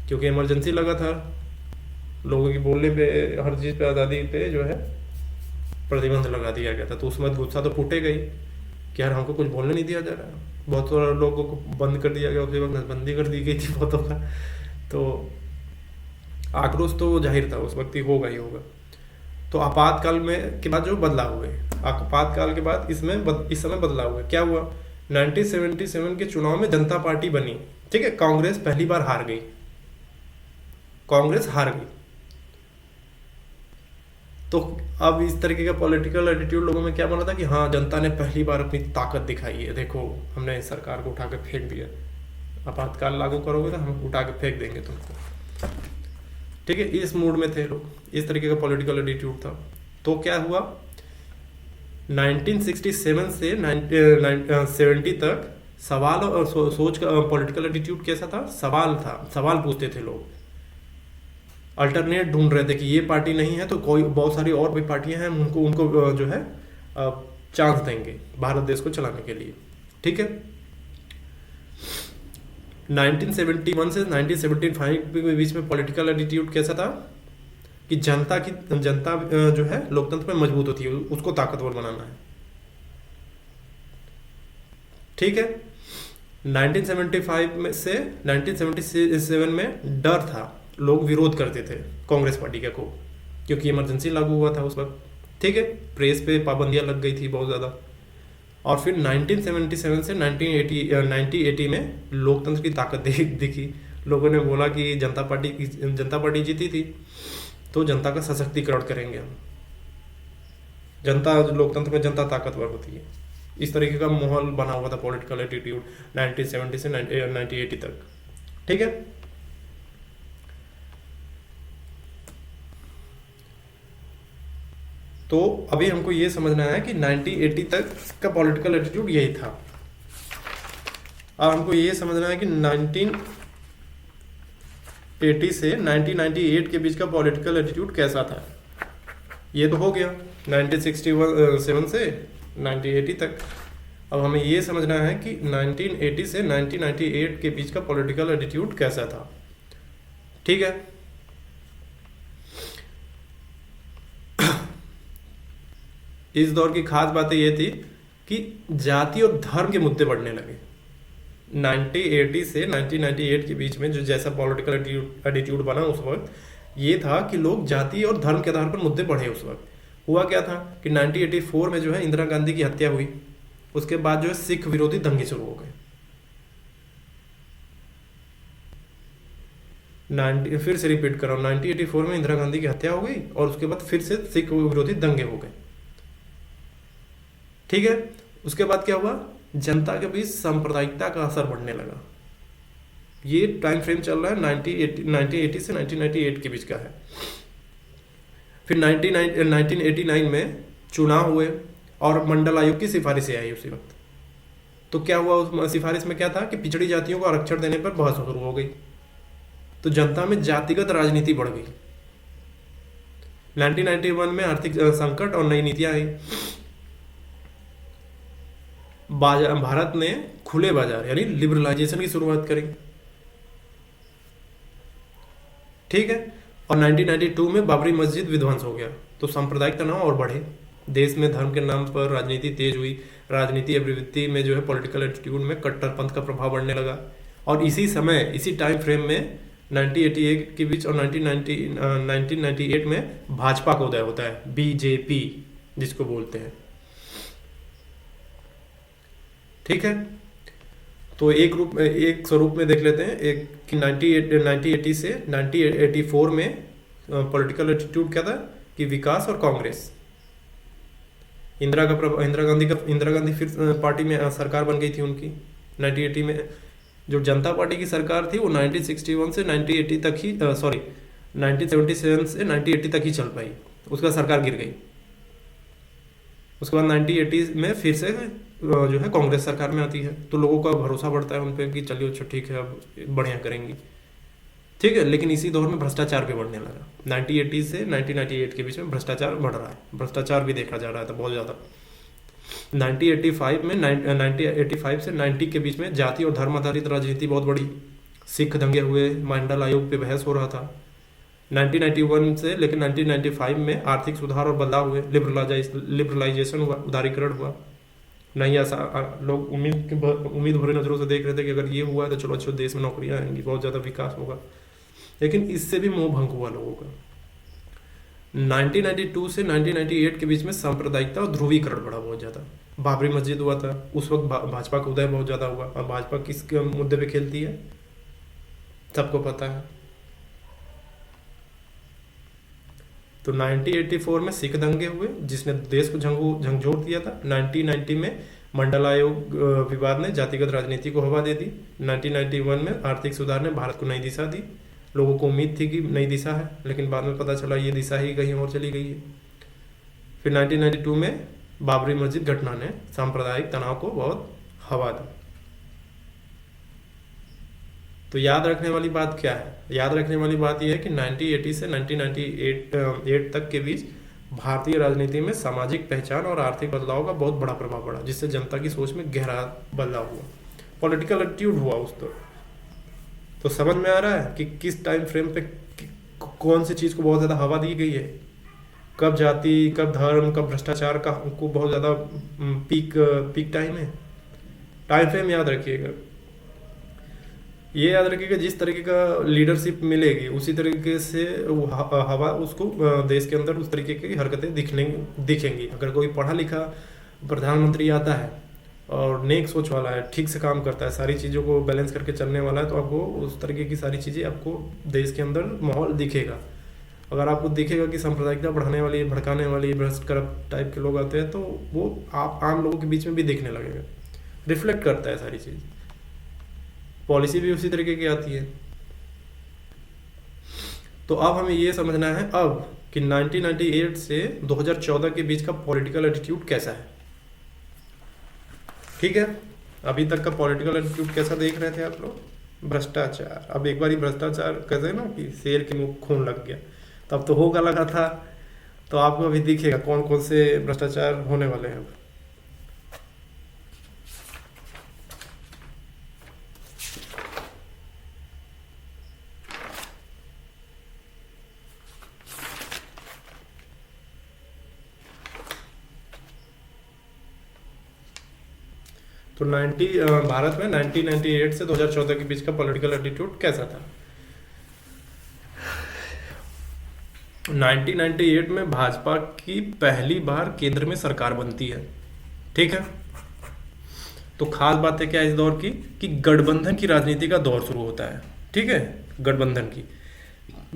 क्योंकि इमरजेंसी लगा था। लोगों की बोलने पे, हर चीज पे, आज़ादी पे जो है प्रतिबंध लगा दिया गया था। तो उस वक्त गुस्सा तो फूटेगा ही कि यार हमको कुछ बोलने नहीं दिया जा रहा है। बहुत सारे लोगों को बंद कर दिया गया, उसी वक्त नसबंदी कर दी गई थी बहुतों का। तो आक्रोश तो जाहिर था उस वक्त ही होगा। तो आपातकाल में के बाद जो बदलाव हुए, आपातकाल के बाद इस समय बदलाव हुए। क्या हुआ, 1977 के चुनाव में जनता पार्टी बनी। ठीक है, कांग्रेस पहली बार हार गई। तो अब इस तरीके का पॉलिटिकल एटीट्यूड लोगों में क्या बना था कि हाँ, जनता ने पहली बार अपनी ताकत दिखाई है, देखो हमने इस सरकार को उठा के फेंक दिया, आपातकाल लागू करोगे तो हम उठा के फेंक देंगे तुमको। ठीक है, इस मूड में थे लोग, इस तरीके का पॉलिटिकल एटीट्यूड था। तो क्या हुआ, 1967 से 1970 तक सवाल और सोच का पॉलिटिकल एटीट्यूड कैसा था, सवाल पूछते थे लोग, अल्टरनेट ढूंढ रहे थे कि ये पार्टी नहीं है तो कोई बहुत सारी और भी पार्टियां हैं, उनको जो है चांस देंगे भारत देश को चलाने के लिए। ठीक है, 1971 से 1975 के बीच में पॉलिटिकल एटीट्यूड कैसा था कि जनता जो है लोकतंत्र में मजबूत होती है, उसको ताकतवर बनाना है। ठीक है, 1975 में से 1977 में डर था, लोग विरोध करते थे कांग्रेस पार्टी को, क्योंकि इमरजेंसी लागू हुआ था उस वक्त। ठीक है, प्रेस पे पाबंदियां लग गई थी बहुत ज़्यादा। और फिर 1977 से 1980 में लोकतंत्र की ताकत दिखी। लोगों ने बोला कि जनता पार्टी जीती थी तो जनता का सशक्तिकरण करेंगे हम। लोकतंत्र में जनता ताकतवर होती है। इस तरीके का माहौल बना हुआ था पॉलिटिकल एटीट्यूड 1970 से 1980 तक। ठीक है, तो अभी हमको ये समझना है कि 1980 तक का पॉलिटिकल एटीट्यूड यही था। अब हमको ये समझना है कि 1980 से 1998 के बीच का पॉलिटिकल एटीट्यूड कैसा था। ये तो हो गया 1967 से 1980 तक। अब हमें ये समझना है कि 1980 से 1998 के बीच का पॉलिटिकल एटीट्यूड कैसा था। ठीक है, इस दौर की खास बातें ये थी कि जाति और धर्म के मुद्दे बढ़ने लगे। 1980 से 1998 के बीच में जो जैसा पॉलिटिकल एटीट्यूड बना उस वक्त, ये था कि लोग जाति और धर्म के आधार पर मुद्दे बढ़े। उस वक्त हुआ क्या था कि 1984 में जो है इंदिरा गांधी की हत्या हुई, उसके बाद जो है सिख विरोधी दंगे शुरू हो गए। फिर से रिपीट कर रहा हूँ, 1984 में इंदिरा गांधी की हत्या हो गई और उसके बाद फिर से सिख विरोधी दंगे हो गए। ठीक है, उसके बाद क्या हुआ, जनता के बीच सांप्रदायिकता का असर बढ़ने लगा। ये टाइम फ्रेम चल रहा है 1980 से 1998 के बीच का है। फिर 1989 में चुनाव हुए और मंडल आयोग की सिफारिशें आई उसी वक्त। तो क्या हुआ, उस सिफारिश में क्या था कि पिछड़ी जातियों को आरक्षण देने पर बहस शुरू हो गई, तो जनता में जातिगत राजनीति बढ़ गई। 1991 में आर्थिक संकट और नई नीतियां आई। भारत ने खुले बाजार यानी लिबरलाइजेशन की शुरुआत करी। ठीक है, और 1992 में बाबरी मस्जिद विध्वंस हो गया, तो सांप्रदायिक तनाव और बढ़े। देश में धर्म के नाम पर राजनीति तेज हुई। राजनीति अभिवृत्ति में जो है पॉलिटिकल एटीट्यूड में कट्टरपंथ का प्रभाव बढ़ने लगा। और इसी समय, इसी टाइम फ्रेम में 1988 के बीच और 1998 में भाजपा का उदय होता है, बीजेपी जिसको बोलते हैं। ठीक है, तो एक स्वरूप में देख लेते हैं। एक कि 1980 से 1984 में पॉलिटिकल एटीट्यूड क्या था कि विकास और कांग्रेस। इंदिरा गांधी फिर पार्टी में सरकार बन गई थी उनकी 1980 में। जो जनता पार्टी की सरकार थी वो 1961 से 1980 तक ही 1977 से 1980 तक ही चल पाई, उसका सरकार गिर गई। उसके बाद 1980 में फिर से जो है कांग्रेस सरकार में आती है, तो लोगों का भरोसा बढ़ता है उन पर कि चलिए अच्छा ठीक है अब बढ़िया करेंगी। ठीक है, लेकिन इसी दौर में भ्रष्टाचार भी बढ़ने लगा। 1980 से 1998 के बीच में भ्रष्टाचार बढ़ रहा है, भ्रष्टाचार भी देखा जा रहा था बहुत ज़्यादा। 1985 से 90 के बीच में जाति और धर्म आधारित राजनीति बहुत बड़ी। सिख दंगे हुए, मंडल आयोग पे बहस हो रहा था 1991 से, लेकिन 1995 में आर्थिक सुधार और बदलाव हुए, लिबरलाइजेशन हुआ, उदारीकरण हुआ। नहीं ऐसा लोग उम्मीद भरे नज़रों से देख रहे थे कि अगर ये हुआ तो चलो अच्छा देश में नौकरियां आएंगी, बहुत ज़्यादा विकास होगा, लेकिन इससे भी मोह भंग हुआ लोगों का। 1992 से 1998 के बीच में सांप्रदायिकता और ध्रुवीकरण बढ़ा बहुत ज़्यादा। बाबरी मस्जिद हुआ था, उस वक्त भाजपा का उदय बहुत ज़्यादा हुआ। और भाजपा किस मुद्दे पे खेलती है सबको पता है। तो 1984 में सिख दंगे हुए जिसने देश को झंझोर दिया था। 1990 में मंडल आयोग विवाद ने जातिगत राजनीति को हवा दे दी। 1991 में आर्थिक सुधार ने भारत को नई दिशा दी। लोगों को उम्मीद थी कि नई दिशा है, लेकिन बाद में पता चला ये दिशा ही कहीं और चली गई है। फिर 1992 में बाबरी मस्जिद घटना ने सांप्रदायिक तनाव को बहुत हवा दी। तो याद रखने वाली बात क्या है? याद रखने वाली बात यह है कि 1980 से 1998 तक के बीच भारतीय राजनीति में सामाजिक पहचान और आर्थिक बदलाव का बहुत बड़ा प्रभाव पड़ा, जिससे जनता की सोच में गहरा बदलाव हुआ, पॉलिटिकल एटीट्यूड हुआ उस दौर। तो समझ में आ रहा है कि किस टाइम फ्रेम पे कौन सी चीज़ को बहुत ज़्यादा हवा दी गई है, कब जाति, कब धर्म, कब भ्रष्टाचार का को बहुत ज़्यादा पीक टाइम है। टाइम फ्रेम याद रखिएगा। ये याद रखिएगा जिस तरीके का लीडरशिप मिलेगी उसी तरीके से हवा उसको देश के अंदर उस तरीके की हरकतें दिखेंगी। अगर कोई पढ़ा लिखा प्रधानमंत्री आता है और नेक सोच वाला है, ठीक से काम करता है, सारी चीज़ों को बैलेंस करके चलने वाला है, तो आपको उस तरीके की सारी चीज़ें आपको देश के अंदर माहौल दिखेगा। अगर आपको दिखेगा कि सांप्रदायिकता बढ़ाने वाली, भड़काने वाली, भ्रष्ट करप्ट टाइप के लोग आते हैं, तो वो आप आम लोगों के बीच में भी दिखने लगेगा। रिफ्लेक्ट करता है सारी चीज़। पॉलिसी भी उसी तरीके की आती है। तो अब हमें ये समझना है अब कि 1998 से 2014 के बीच का पॉलिटिकल एटीट्यूड कैसा है। ठीक है, अभी तक का पॉलिटिकल एटीट्यूड कैसा देख रहे थे आप लोग? भ्रष्टाचार। अब एक बार ही भ्रष्टाचार कहते हैं ना कि शेर के मुंह खून लग गया, तब तो होगा लगा था। तो आपको अभी दिखेगा कौन कौन से भ्रष्टाचार होने वाले हैं अब। तो भारत में 1998 से 2014 के बीच का पॉलिटिकल एटीट्यूड कैसा था। 1998 में भाजपा की पहली बार केंद्र में सरकार बनती है, ठीक है। तो खास बात है क्या इस दौर की कि गठबंधन की राजनीति का दौर शुरू होता है, ठीक है। गठबंधन की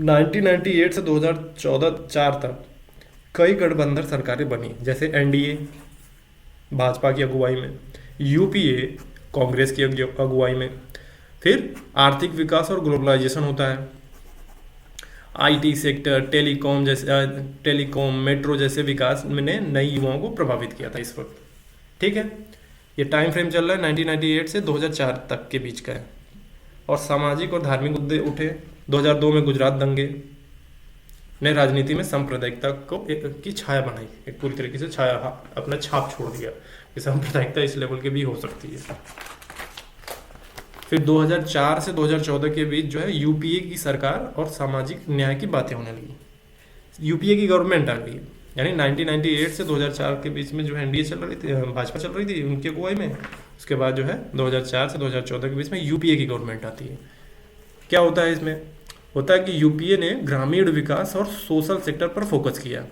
1998 से 2014-4 तक कई गठबंधन सरकारें बनी, जैसे एनडीए भाजपा की अगुवाई में, यूपीए कांग्रेस की अगुवाई में। फिर आर्थिक विकास और ग्लोबलाइजेशन होता है, आईटी सेक्टर, टेलीकॉम, मेट्रो जैसे विकास ने नई युवाओं को प्रभावित किया था इस वक्त, ठीक है। ये टाइम फ्रेम चल रहा है 1998 से 2004 तक के बीच का है। और सामाजिक और धार्मिक मुद्दे उठे। 2002 में गुजरात दंगे ने राजनीति में सांप्रदायिकता की छाया बनाई, एक पूरी तरीके से छाया अपना छाप छोड़ दिया कि सांप्रदायिकता इस लेवल की भी हो सकती है। फिर 2004 से 2014 के बीच जो है यूपीए की सरकार और सामाजिक न्याय की बातें होने लगी। यूपीए की गवर्नमेंट आ गई, यानी 1998 से 2004 के बीच में जो है एनडीए चल रही थी, भाजपा चल रही थी उनकी अगुवाई में। उसके बाद जो है 2004 से 2014 के बीच में यूपीए की गवर्नमेंट आती है। क्या होता है इसमें? होता है कि यूपीए ने ग्रामीण विकास और सोशल सेक्टर पर फोकस किया,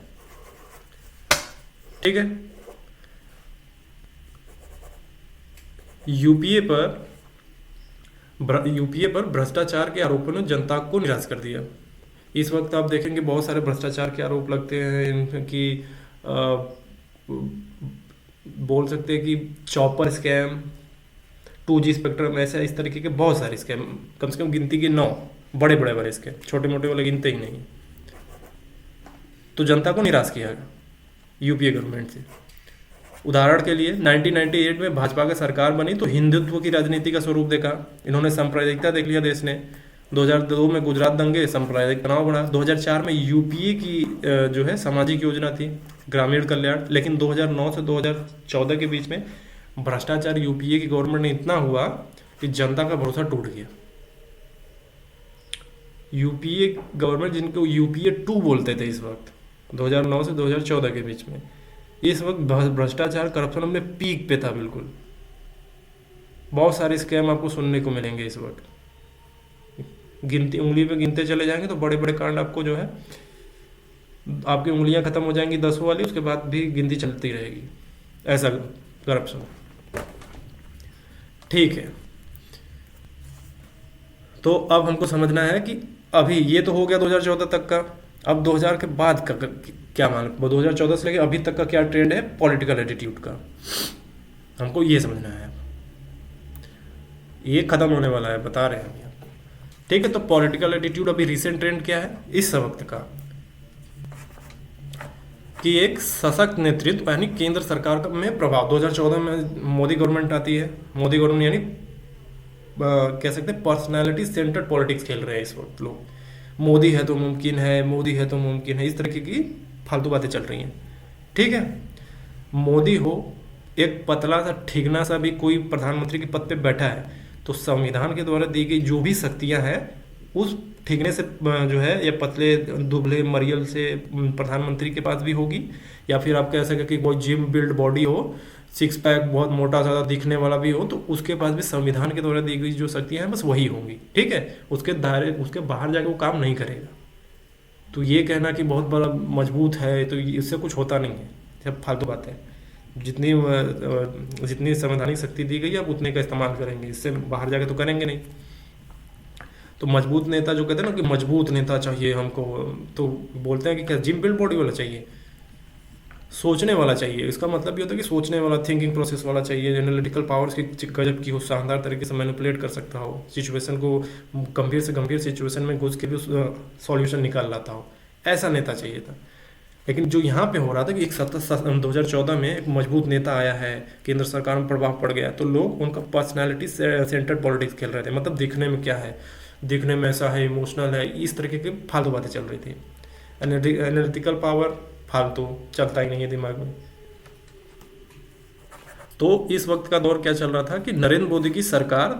ठीक है। यूपीए पर भ्रष्टाचार के आरोपों ने जनता को निराश कर दिया। इस वक्त आप देखेंगे बहुत सारे भ्रष्टाचार के आरोप लगते हैं इनकी, बोल सकते हैं कि चॉपर स्कैम, 2G स्पेक्ट्रम, ऐसे इस तरीके के बहुत सारे स्कैम, कम से कम गिनती के 9 बड़े बड़े स्कैम, छोटे मोटे वाले गिनते ही नहीं। तो जनता को निराश किया गया यूपीए गवर्नमेंट से। उदाहरण के लिए 1998 में भाजपा की सरकार बनी तो हिंदुत्व की राजनीति का स्वरूप देखा, इन्होंने सांप्रदायिकता देख लिया देश ने। 2002 में गुजरात दंगे, सांप्रदायिक तनाव बढ़ा। 2004 में यूपीए की जो है सामाजिक योजना थी, ग्रामीण कल्याण। लेकिन 2009 से 2014 के बीच में भ्रष्टाचार यूपीए की गवर्नमेंट में इतना हुआ कि जनता का भरोसा टूट गया। यूपीए गवर्नमेंट, जिनको यूपीए 2 बोलते थे इस वक्त, 2009 से 2014 के बीच में, इस वक्त भ्रष्टाचार करप्शन अपने पीक पे था बिल्कुल। बहुत सारे स्कैम आपको सुनने को मिलेंगे इस वक्त, उंगली पे गिनते चले जाएंगे तो बड़े बड़े कांड आपको जो है, आपकी उंगलियां खत्म हो जाएंगी 10 वाली, उसके बाद भी गिनती चलती रहेगी, ऐसा करप्शन, ठीक है। तो अब हमको समझना है कि अभी ये तो हो गया 2014 तक का, अब 2000 के बाद का क्या मान, 2014 से लेकर अभी तक का क्या ट्रेंड है पॉलिटिकल एटीट्यूड का, हमको ये समझना है। ये खत्म होने वाला है, बता रहे हैं आपको, ठीक है। तो पॉलिटिकल एटीट्यूड अभी रिसेंट ट्रेंड क्या है इस वक्त का, कि एक सशक्त नेतृत्व यानी केंद्र सरकार में प्रभाव। 2014 में मोदी गवर्नमेंट आती है, मोदी गवर्नमेंट यानी कह सकते हैं पर्सनालिटी सेंटर्ड पॉलिटिक्स खेल रहे हैं इस वक्त लोग। मोदी है तो मुमकिन है, मोदी है तो मुमकिन है, इस तरीके की फालतू बातें चल रही हैं, ठीक है। मोदी हो, एक पतला सा ठिगना सा भी कोई प्रधानमंत्री के पद पे बैठा है तो संविधान के द्वारा दी गई जो भी शक्तियां हैं उस ठिगने से जो है, या पतले दुबले मरियल से प्रधानमंत्री के पास भी होगी, या फिर आप कह सकें कि कोई जिम बिल्ड बॉडी हो, 6 पैक बहुत मोटा सा दिखने वाला भी हो, तो उसके पास भी संविधान के द्वारा दी गई जो शक्तियां हैं बस वही होंगी, ठीक है। उसके दायरे, उसके बाहर जाके वो काम नहीं करेगा। तो ये कहना कि बहुत बड़ा मजबूत है तो इससे कुछ होता नहीं है, सब फालतू बात है। जितनी संवैधानिक शक्ति दी गई है आप उतने का इस्तेमाल करेंगे, इससे बाहर जाके तो करेंगे नहीं। तो मजबूत नेता जो कहते हैं ना कि मजबूत नेता चाहिए हमको, तो बोलते हैं कि क्या जिम बिल्ड बॉडी वाला चाहिए, सोचने वाला चाहिए। इसका मतलब ये होता है कि सोचने वाला, थिंकिंग प्रोसेस वाला चाहिए, एनालिटिकल पावर्स की गजब की हो, शानदार तरीके से मैनिपुलेट कर सकता हो, सिचुएशन को गंभीर से गंभीर सिचुएशन में घुस के भी सॉल्यूशन निकाल लाता हो, ऐसा नेता चाहिए था। लेकिन जो यहाँ पे हो रहा था कि एक 2014 में एक मजबूत नेता आया है, केंद्र सरकार में प्रभाव पड़ गया, तो लोग उनका पर्सनैलिटी सेंटर्ड पॉलिटिक्स खेल रहे थे। मतलब दिखने में क्या है, दिखने में ऐसा है, इमोशनल है, इस तरीके की फालतू बातें चल रही थी। एनालिटिकल पावर, फालतू, चलता ही नहीं है दिमाग में। तो इस वक्त का दौर क्या चल रहा था कि नरेंद्र मोदी की सरकार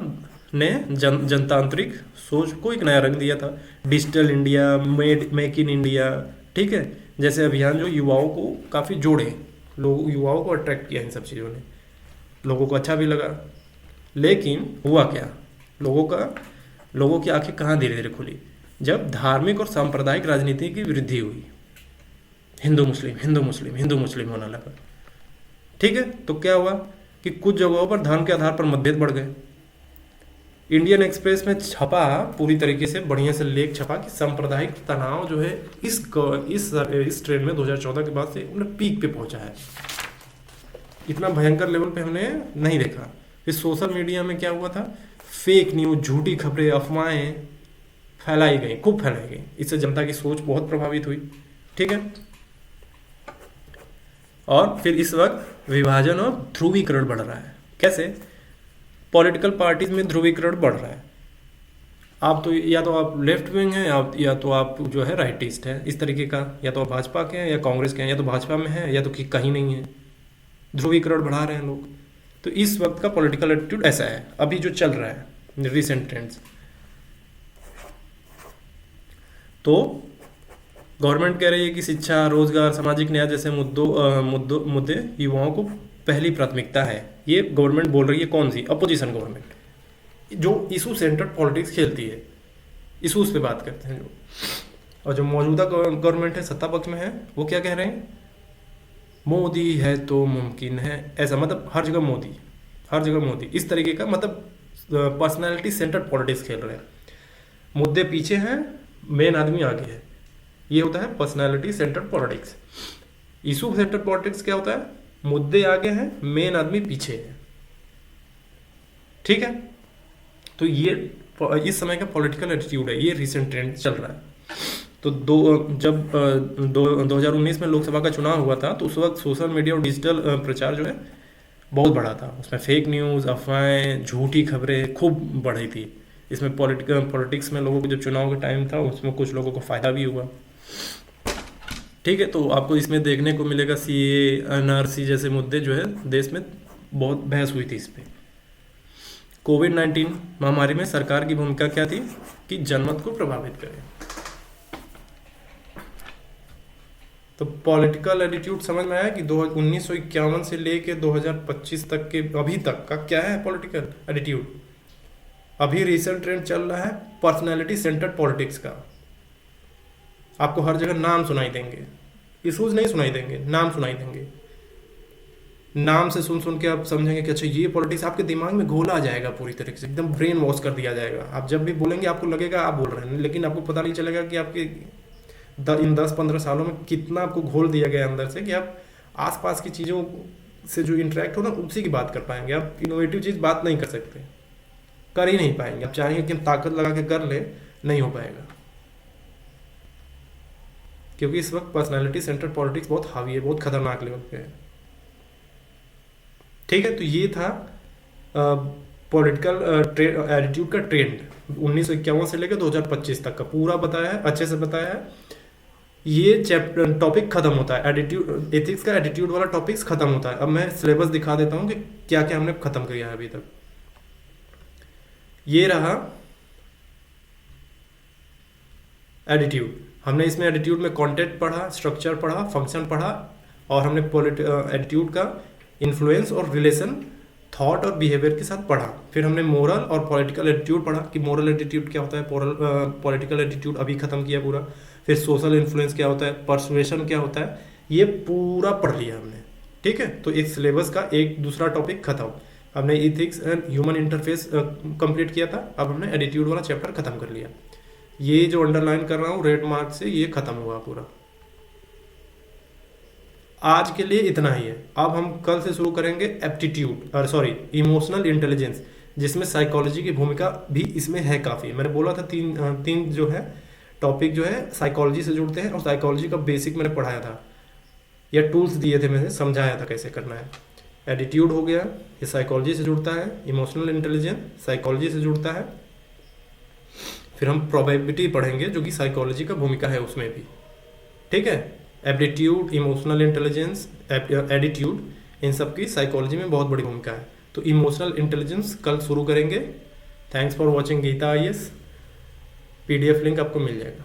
ने जनतांत्रिक सोच को एक नया रंग दिया था। Digital India, make in India, ठीक है, जैसे अभियान जो युवाओं को काफ़ी जोड़े, लोग युवाओं को अट्रैक्ट किया इन सब चीज़ों ने, लोगों को अच्छा भी लगा। लेकिन हुआ क्या, लोगों की आंखें कहाँ धीरे धीरे खुली, जब धार्मिक और सांप्रदायिक राजनीति की वृद्धि हुई। हिंदू मुस्लिम हिंदू मुस्लिम हिंदू मुस्लिम होने लगा, ठीक है। तो क्या हुआ कि कुछ जगहों पर धर्म के आधार पर मतभेद बढ़ गए। इंडियन एक्सप्रेस में छपा पूरी तरीके से बढ़िया से लेख छपा कि सांप्रदायिक तनाव जो है इस ट्रेन में 2014 के बाद से उन्हें पीक पे पहुंचा है। इतना भयंकर लेवल पे हमने नहीं देखा। फिर सोशल मीडिया में क्या हुआ था, फेक न्यूज, झूठी खबरें, अफवाहें फैलाई गई, खूब फैलाई गई। इससे जनता की सोच बहुत प्रभावित हुई, ठीक है। और फिर इस वक्त विभाजन और ध्रुवीकरण बढ़ रहा है। कैसे? पॉलिटिकल पार्टीज में ध्रुवीकरण बढ़ रहा है। आप तो या तो आप लेफ्ट विंग हैं या तो आप जो है राइटिस्ट हैं, इस तरीके का, या तो आप भाजपा के हैं या कांग्रेस के हैं, या तो भाजपा में हैं या तो कहीं नहीं है। ध्रुवीकरण बढ़ा रहे हैं लोग। तो इस वक्त का पॉलिटिकल एटीट्यूड ऐसा है अभी जो चल रहा है, रिसेंट ट्रेंड्स। तो गवर्नमेंट कह रही है कि शिक्षा, रोजगार, सामाजिक न्याय जैसे मुद्दे युवाओं को पहली प्राथमिकता है। ये गवर्नमेंट बोल रही है, कौन सी? अपोजिशन गवर्नमेंट, जो इशू सेंटर्ड पॉलिटिक्स खेलती है, इशूज पे बात करते हैं जो। और जो मौजूदा गवर्नमेंट है, सत्ता पक्ष में है, वो क्या कह रहे हैं? मोदी है तो मुमकिन है, ऐसा, मतलब हर जगह मोदी, हर जगह मोदी, इस तरीके का, मतलब पर्सनैलिटी सेंटर्ड पॉलिटिक्स खेल रहे हैं। मुद्दे पीछे हैं, मेन आदमी आगे है। ये होता है personality centred politics. Issue centred politics क्या होता है? मुद्दे आगे हैं, मेन आदमी पीछे है, ठीक है। तो ये इस समय का पॉलिटिकल एटीट्यूड है, ये रिसेंट ट्रेंड चल रहा है। तो 2019 में लोकसभा का चुनाव हुआ था, तो उस वक्त सोशल मीडिया और डिजिटल प्रचार जो है बहुत बढ़ा था। उसमें फेक न्यूज़, अफवाहें, झूठी खबरें खूब बढ़ी थी। इसमें पॉलिटिक्स में लोगों को जब चुनाव का टाइम था, उसमें कुछ लोगों को फ़ायदा भी हुआ, ठीक है। तो आपको इसमें देखने को मिलेगा सीए, एनआरसी जैसे मुद्दे जो है देश में बहुत बहस हुई थी इस पर। कोविड-19 महामारी में सरकार की भूमिका क्या थी कि जनमत को प्रभावित करे। तो पॉलिटिकल एटीट्यूड समझ में आया कि 1951 से लेके 2025 तक के अभी तक का क्या है पॉलिटिकल एटीट्यूड। अभी रिसेंट ट्रेंड चल रहा है पर्सनैलिटी सेंटर्ड पॉलिटिक्स का। आपको हर जगह नाम सुनाई देंगे, इशूज नहीं सुनाई देंगे, नाम सुनाई देंगे। नाम से सुन के आप समझेंगे कि अच्छा ये पॉलिटिक्स, आपके दिमाग में घोला आ जाएगा पूरी तरीके से, एकदम ब्रेन वॉश कर दिया जाएगा। आप जब भी बोलेंगे आपको लगेगा आप बोल रहे हैं, लेकिन आपको पता नहीं चलेगा कि आपके इन 10-15 सालों में कितना आपको घोल दिया गया अंदर से, कि आप आसपास की चीज़ों से जो इंटरेक्ट हो ना, उसी की बात कर पाएंगे। आप इनोवेटिव चीज़ बात नहीं कर सकते, कर ही नहीं पाएंगे। आप चाहेंगे कि हम ताकत लगा के कर ले, नहीं हो पाएगा, क्योंकि इस वक्त पर्सनालिटी सेंटर्ड पॉलिटिक्स बहुत हावी है, बहुत खतरनाक लेवल पे है, ठीक है। तो ये था पॉलिटिकल एटीट्यूड का ट्रेंड 1951 से लेकर 2025 तक का पूरा बताया है, अच्छे से बताया है। ये चैप्टर टॉपिक खत्म होता है, एटीट्यूड, एथिक्स का एटीट्यूड वाला टॉपिक्स खत्म होता है। अब मैं सिलेबस दिखा देता हूँ कि क्या क्या हमने खत्म किया है अभी तक। ये रहा एटीट्यूड। हमने इसमें एटीट्यूड में कंटेंट पढ़ा, स्ट्रक्चर पढ़ा, फंक्शन पढ़ा, और हमने एटीट्यूड का इन्फ्लुएंस और रिलेशन थॉट और बिहेवियर के साथ पढ़ा। फिर हमने मोरल और पॉलिटिकल एटीट्यूड पढ़ा कि मोरल एटीट्यूड क्या होता है, पॉलिटिकल एटीट्यूड अभी खत्म किया पूरा। फिर सोशल इन्फ्लुएंस क्या होता है, पर्सुएशन क्या होता है, ये पूरा पढ़ लिया हमने, ठीक है। तो इस सिलेबस का एक दूसरा टॉपिक खत्म। हमने ethics and human interface complete किया था, अब हमने एटीट्यूड वाला चैप्टर खत्म कर लिया। ये जो अंडरलाइन कर रहा हूँ रेड मार्क से, ये खत्म हुआ पूरा। आज के लिए इतना ही है। अब हम कल से शुरू करेंगे एप्टीट्यूड, और सॉरी इमोशनल इंटेलिजेंस, जिसमें साइकोलॉजी की भूमिका भी इसमें है काफ़ी। मैंने बोला था तीन जो है टॉपिक जो है साइकोलॉजी से जुड़ते हैं, और साइकोलॉजी का बेसिक मैंने पढ़ाया था, या टूल्स दिए थे, मैंने समझाया था कैसे करना है। एटीट्यूड हो गया, ये साइकोलॉजी से जुड़ता है। इमोशनल इंटेलिजेंस साइकोलॉजी से जुड़ता है। फिर हम प्रोबेबिलिटी पढ़ेंगे, जो कि साइकोलॉजी का भूमिका है उसमें भी, ठीक है। एप्टीट्यूड, इमोशनल इंटेलिजेंस, एटीट्यूड, इन सब की साइकोलॉजी में बहुत बड़ी भूमिका है। तो इमोशनल इंटेलिजेंस कल शुरू करेंगे। Thanks for watching Geeta IAS। PDF link आपको मिल जाएगा।